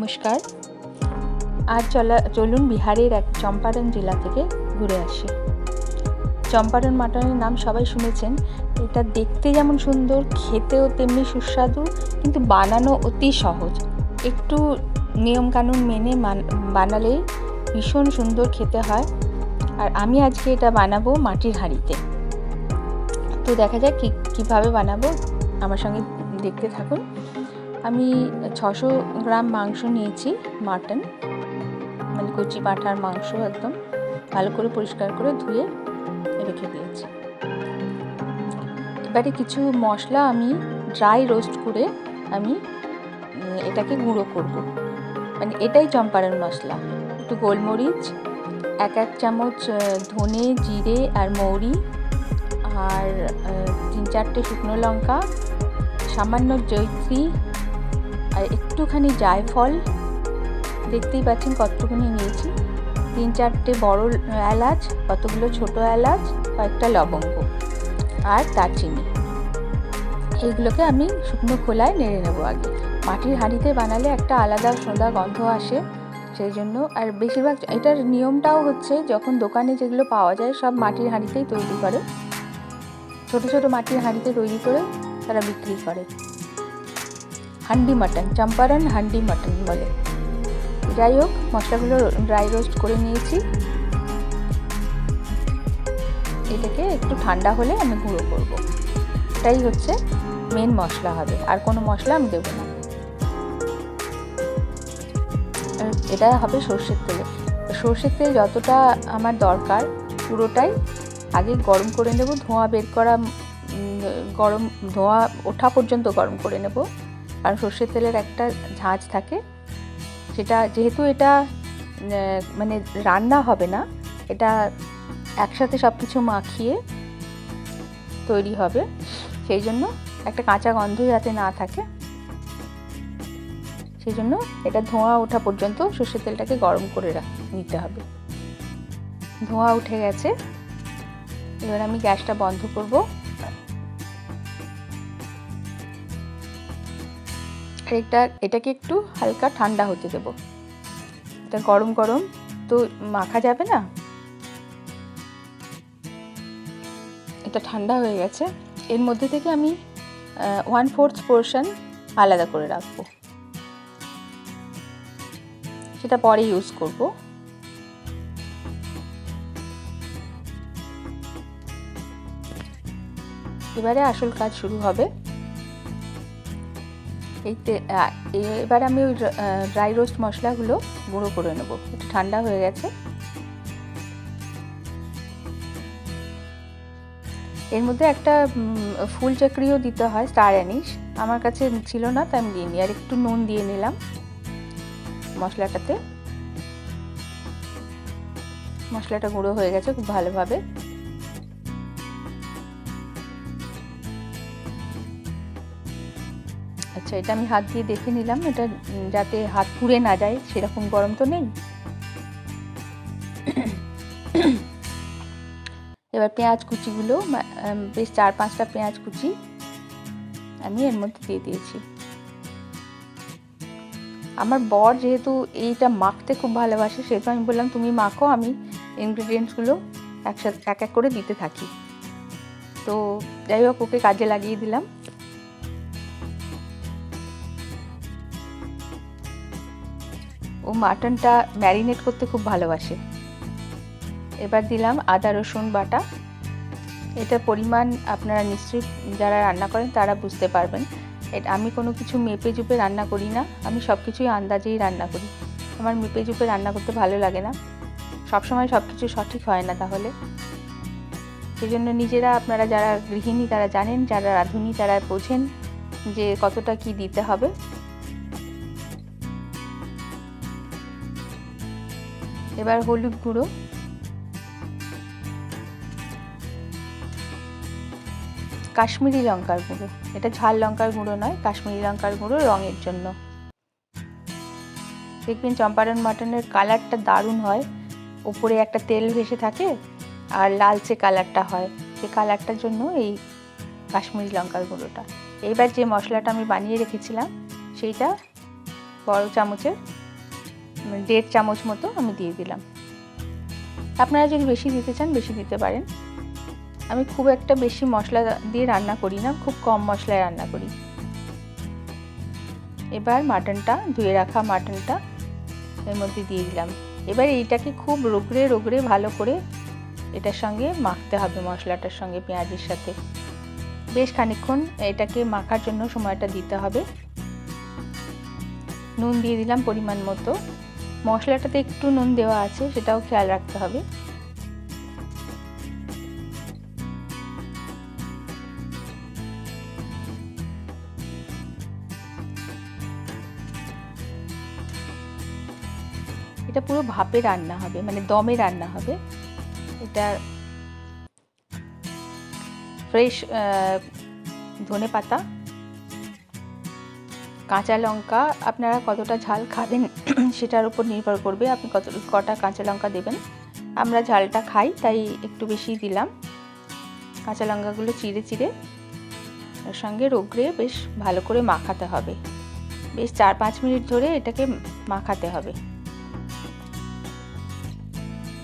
নমস্কার। আজ চলুন বিহারের এক চম্পারণ জেলা থেকে ঘুরে আসি। চম্পারণ মাটনের নাম সবাই শুনেছেন। এটা দেখতে যেমন সুন্দর, খেতেও তেমনি সুস্বাদু, কিন্তু বানানো অতি সহজ। একটু নিয়মকানুন মেনে বানালেই ভীষণ সুন্দর খেতে হয়। আর আমি আজকে এটা বানাবো মাটির হাঁড়িতে। তো দেখা যাক কীভাবে বানাবো, আমার সঙ্গে দেখতে থাকুন। আমি 600 গ্রাম মাংস নিয়েছি, মাটন, মানে কচি পাঁঠার মাংস, একদম ভালো করে পরিষ্কার করে ধুয়ে রেখে দিয়েছি। এবারে কিছু মশলা আমি ড্রাই রোস্ট করে আমি এটাকে গুঁড়ো করব। মানে এটাই চম্পারণ মশলা। একটু গোলমরিচ, এক চামচ ধনে, জিরে আর মৌরি, আর 3-4টে শুকনো লঙ্কা, সামান্য জয়িত্রী, আর একটুখানি জায়ফল, দেখতেই পাচ্ছেন কতটুকুনি নিয়েছি, 3-4টে বড় এলাচ, কতগুলো ছোট এলাচ, কয়েকটা লবঙ্গ আর দারচিনি। এইগুলোকে আমি শুকনো খোলায় নেড়ে নেবো আগে। মাটির হাঁড়িতে বানালে একটা আলাদা সোঁদা গন্ধ আসে, সেই জন্য। আর বেশিরভাগ এটার নিয়মটাও হচ্ছে, যখন দোকানে যেগুলো পাওয়া যায় সব মাটির হাঁড়িতেই তৈরি করে, ছোট ছোট মাটির হাঁড়িতে তৈরি করে তারা বিক্রি করে। হান্ডি মাটন, চম্পারণ হান্ডি মাটন বলে। যাই হোক, মশলাগুলো ড্রাই রোস্ট করে নিয়েছি। এটাকে একটু ঠান্ডা হলে আমি গুঁড়ো করব। এটাই হচ্ছে মেন মশলা হবে, আর কোনো মশলা আমি দেবো না। এটা হবে সর্ষের তেলে। সর্ষের তেল যতটা আমার দরকার পুরোটাই আগে গরম করে নেব। ধোঁয়া বের করা, ধোঁয়া ওঠা পর্যন্ত গরম করে নেব। কারণ সর্ষের তেলের একটা ঝাঁঝ থাকে, সেটা যেহেতু এটা মানে রান্না হবে না, এটা একসাথে সব কিছু মাখিয়ে তৈরি হবে, সেই জন্য একটা কাঁচা গন্ধ যাতে না থাকে, সেই জন্য এটা ধোঁয়া ওঠা পর্যন্ত সর্ষের তেলটাকে গরম করে নিতে হবে। ধোঁয়া উঠে গেছে, এবার আমি গ্যাসটা বন্ধ করব। এটাকে একটু হালকা ঠান্ডা হতে দেব। এটা গরম গরম তো মাখা যাবে না। এটা ঠান্ডা হয়ে গেছে। এর মধ্যে থেকে আমি 1/4 পোর্শন আলাদা করে রাখবো, সেটা পরে ইউজ করব। এবারে আসল কাজ শুরু হবে। এবার আমি ওই ড্রাই রোস্ট মশলাগুলো গুঁড়ো করে নেব। একটু ঠান্ডা হয়ে গেছে। এর মধ্যে একটা ফুল চাকরিও দিতে হয়, স্টার অ্যানিশ, আমার কাছে ছিল না তাই আমি দিইনি। আর একটু নুন দিয়ে নিলাম মশলাটাতে। মশলাটা গুঁড়ো হয়ে গেছে খুব ভালোভাবে। আচ্ছা, এটা আমি হাত দিয়ে দেখে নিলাম, এটা যাতে হাত পুড়ে না যায়, সেরকম গরম তো নেই। এবার পেঁয়াজ কুচিগুলো, বেশ 4-5টা পেঁয়াজ কুচি আমি এর মধ্যে দিয়ে দিয়েছি। আমার বর যেহেতু এইটা মাখতে খুব ভালোবাসে, সেহেতু আমি বললাম তুমি মাখো, আমি ইনগ্রিডিয়েন্টসগুলো একসাথে এক এক করে দিতে থাকি। তো যাই হোক, ওকে কাজে লাগিয়ে দিলাম। ও মাটনটা ম্যারিনেট করতে খুব ভালোবাসে। এবার দিলাম আদা রসুন বাটা। এটার পরিমাণ আপনারা নিশ্চয়ই যারা রান্না করেন তারা বুঝতে পারবেন। আমি কোনো কিছু মেপে চুপে রান্না করি না, আমি সব কিছুই আন্দাজেই রান্না করি। আমার মেপে চুপে রান্না করতে ভালো লাগে না, সবসময় সব কিছু সঠিক হয় না। তাহলে সেই জন্য নিজেরা, আপনারা যারা গৃহিণী তারা জানেন, যারা রাঁধুনি তারা বোঝেন যে কতটা কি দিতে হবে। এবার হলুদ গুঁড়ো, কাশ্মীরি লঙ্কার গুঁড়ো, এটা ঝাল লঙ্কার গুঁড়ো নয়, কাশ্মীরি লঙ্কার গুঁড়ো, রঙের জন্য। দেখবেন চম্পারণ মাটনের কালারটা দারুণ হয়, উপরে একটা তেল ভেসে থাকে আর লালচে কালারটা হয়, সেই কালারটার জন্য এই কাশ্মীরি লঙ্কার গুঁড়োটা। এইবার যে মশলাটা আমি বানিয়ে রেখেছিলাম সেইটা বড় চামচের 1.5 চামচ মতো আমি দিয়ে দিলাম। আপনারা যদি বেশি দিতে চান বেশি দিতে পারেন। আমি খুব একটা বেশি মশলা দিয়ে রান্না করি না, খুব কম মশলায় রান্না করি। এবার মাটনটা, ধুয়ে রাখা মাটনটা এর মধ্যে দিয়ে দিলাম। এবার এইটাকে খুব রগড়ে রগড়ে ভালো করে এটার সঙ্গে মাখতে হবে, মশলাটার সঙ্গে পেঁয়াজের সাথে বেশ খানিকক্ষণ এটাকে মাখার জন্য সময়টা দিতে হবে। নুন দিয়ে দিলাম পরিমাণ মতো। মশলাটাতে একটু নুন দেওয়া আছে, সেটাও খেয়াল রাখতে হবে। এটা পুরো ভাপে রান্না হবে, মানে দমে রান্না হবে। এটা ফ্রেশ ধনেপাতা, কাঁচা লঙ্কা, আপনারা কতটা ঝাল খাবেন সেটার উপর নির্ভর করবে আপনি কটা কাঁচা লঙ্কা দেবেন। আমরা ঝালটা খাই তাই একটু বেশি দিলাম। কাঁচা লঙ্কাগুলো চিড়ে চিড়ে এর সঙ্গে রগড়ে বেশ ভালো করে মাখাতে হবে। বেশ 4-5 মিনিট ধরে এটাকে মাখাতে হবে।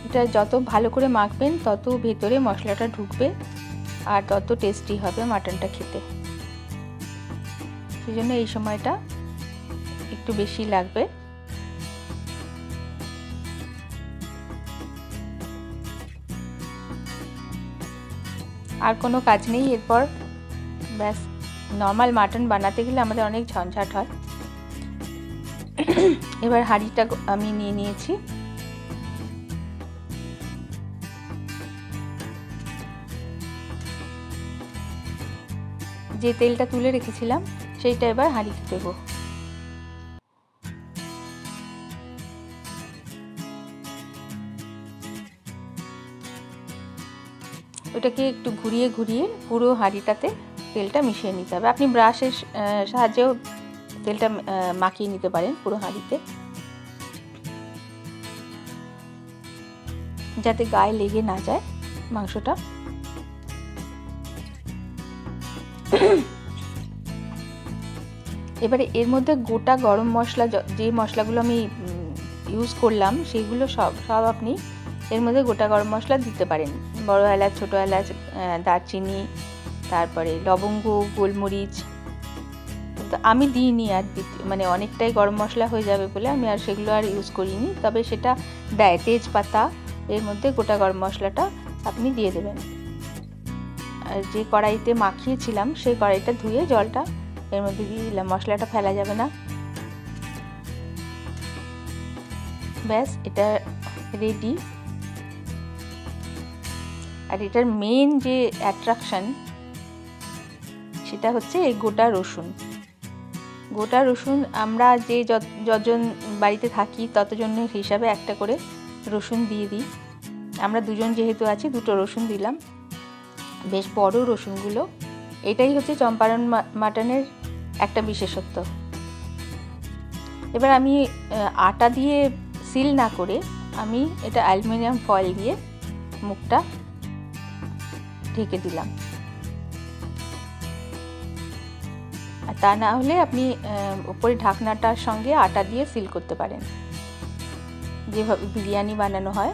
এটা যত ভালো করে মাখবেন তত ভেতরে মশলাটা ঢুকবে আর তত টেস্টি হবে মাটনটা খেতে। সেজন্য এই সময়টা একটু বেশি লাগবে। আর কোনো কাজ নেই এরপর, ব্যাস। নর্মাল মাটন বানাতে গেলে আমাদের অনেক ঝঞ্ঝাট হয়। এবার হাঁড়িটা আমি নিয়ে নিয়েছি। যে তেলটা তুলে রেখেছিলাম সেইটা এবার হাঁড়িতে দেব। ওটাকে একটু ঘুরিয়ে ঘুরিয়ে পুরো হাঁড়িটাতে তেলটা মিশিয়ে নিতে হবে। আপনি ব্রাশের সাহায্যেও তেলটা মাখিয়ে নিতে পারেন পুরো হাঁড়িতে, যাতে গায়ে লেগে না যায় মাংসটা। এবারে এর মধ্যে গোটা গরম মশলা, যে মশলাগুলো আমি ইউজ করলাম সেগুলো সব আপনি এর মধ্যে গোটা গরম মশলা দিতে পারেন। বড় এলাচ, ছোটো এলাচ, দারচিনি, তারপরে লবঙ্গ, গোলমরিচ। তো আমি দিইনি আর মানে অনেকটাই গরম মশলা হয়ে যাবে বলে আমি আর সেগুলো আর ইউজ করিনি। তবে সেটা দেয়, তেজপাতা, এর মধ্যে গোটা গরম মশলাটা আপনি দিয়ে দেবেন। আর যে কড়াইতে মাখিয়েছিলাম সেই কড়াইটা ধুয়ে জলটা এর মধ্যে দিয়ে দিলাম, মশলাটা ফেলা যাবে না। ব্যাস, এটা রেডি। আর এটার মেন যে অ্যাট্রাকশন সেটা হচ্ছে এই গোটা রসুন। গোটা রসুন আমরা যে যতজন বাড়িতে থাকি ততজনের হিসাবে একটা করে রসুন দিয়ে দিই। আমরা দুজন যেহেতু আছি, 2টো রসুন দিলাম, বেশ বড় রসুনগুলো। এটাই হচ্ছে চম্পারণ মাটনের একটা বিশেষত্ব। এবার আমি আটা দিয়ে সিল না করে আমি এটা অ্যালুমিনিয়াম ফয়েল দিয়ে মুখটা ঢেকে দিলাম। আর তা না হলে আপনি উপরে ঢাকনাটার সঙ্গে আটা দিয়ে সিল করতে পারেন, যেভাবে বিরিয়ানি বানানো হয়।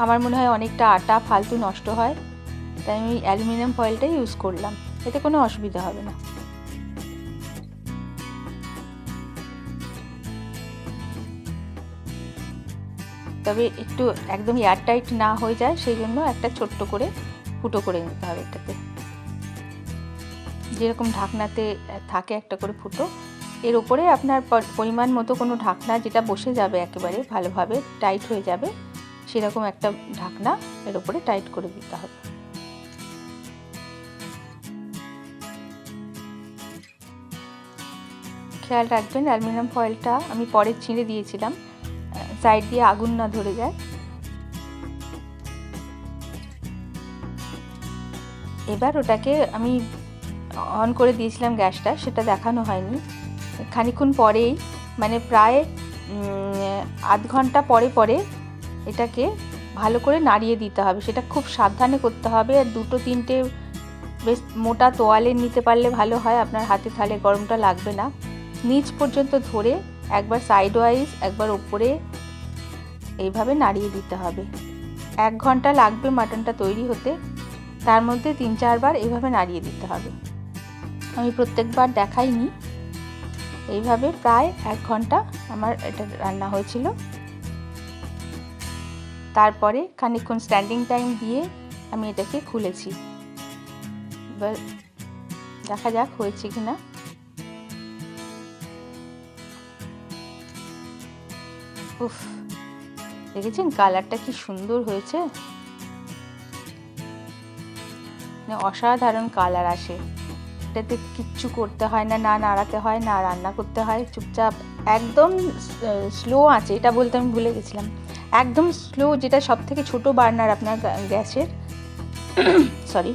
আমার মনে হয় অনেকটা আটা ফালতু নষ্ট হয়, তাই আমি অ্যালুমিনিয়াম ফয়েলটাই ইউজ করলাম, এতে কোনো অসুবিধা হবে না। তবে একটু একদম এয়ারটাইট না হয়ে যায় সেই জন্য একটা ছোট্ট করে ফুটো করে নিতে হবে এটাতে, যেরকম ঢাকনাতে থাকে একটা করে ফুটো। এর উপরে আপনার পরিমাণ মতো কোনো ঢাকনা, যেটা বসে যাবে একেবারে ভালোভাবে টাইট হয়ে যাবে, সেরকম একটা ঢাকনা এর উপরে টাইট করে দিতে হবে। খেয়াল রাখবেন অ্যালুমিনিয়াম ফয়েলটা আমি পরে ছিঁড়ে দিয়েছিলাম, সাইড দিয়ে আগুন না ধরে যায়। এবার ওটাকে আমি অন করে দিয়েছিলাম গ্যাসটা, সেটা দেখানো হয়নি। খানিকক্ষণ পরেই, মানে প্রায় আধ ঘন্টা পরে পরে এটাকে ভালো করে নাড়িয়ে দিতে হবে। সেটা খুব সাবধানে করতে হবে। আর 2-3টে বেশ মোটা তোয়ালে নিতে পারলে ভালো হয়, আপনার হাতে তাহলে গরমটা লাগবে না। নিচ পর্যন্ত ধরে একবার সাইড ওয়াইজ একবার ওপরে এইভাবে নাড়িয়ে দিতে হবে। 1 ঘন্টা লাগবে মাটনটা তৈরি হতে, তার মধ্যে 3-4 বার এইভাবে নাড়িয়ে দিতে হবে। আমি প্রত্যেকবার দেখাইনি, এইভাবে প্রায় 1 ঘন্টা আমার এটা রান্না হয়েছিল। তারপরে খানিকক্ষণ স্ট্যান্ডিং টাইম দিয়ে আমি এটাকে খুলেছি। এবার দেখা যাক হয়েছে কিনা। উফ, দেখেছেন কালারটা কি সুন্দর হয়েছে, অসাধারণ কালার আসে। এটাতে কিচ্ছু করতে হয় না, না নাড়াতে হয়, না রান্না করতে হয়, চুপচাপ একদম স্লো আঁচে, এটা বলতে আমি ভুলে গেছিলাম, একদম স্লো, যেটা সব থেকে ছোটো বার্নার আপনার গ্যাসের সরি,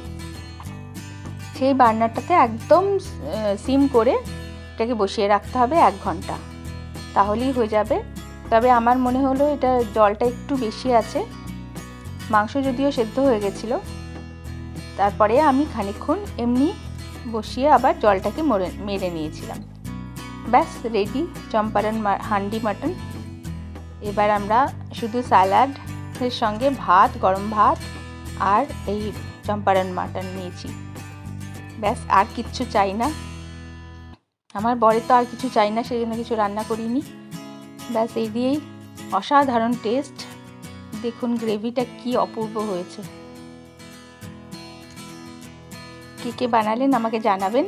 সেই বার্নারটাতে একদম সিম করে এটাকে বসিয়ে রাখতে হবে 1 ঘন্টা, তাহলেই হয়ে যাবে। তবে আমার মনে হলো এটা জলটা একটু বেশি আছে, মাংস যদিও সেদ্ধ হয়ে গেছিলো। তারপরে আমি খানিকক্ষণ এমনি বসিয়ে আবার জলটাকে মেরে নিয়েছিলাম। ব্যাস রেডি চম্পারন হান্ডি মাটন। এবার আমরা শুধু স্যালাডের সঙ্গে ভাত, গরম ভাত আর এই চম্পারন মাটন নিয়েছি, ব্যাস আর কিচ্ছু চাই না। আমার বরের তো আর কিছু চাই না, সেই জন্য কিছু রান্না করিনি। ব্যাস এই দিয়েই অসাধারণ টেস্ট। দেখুন গ্রেভিটা কি অপূর্ব হয়েছে। কে কে বানালেন আমাকে জানাবেন।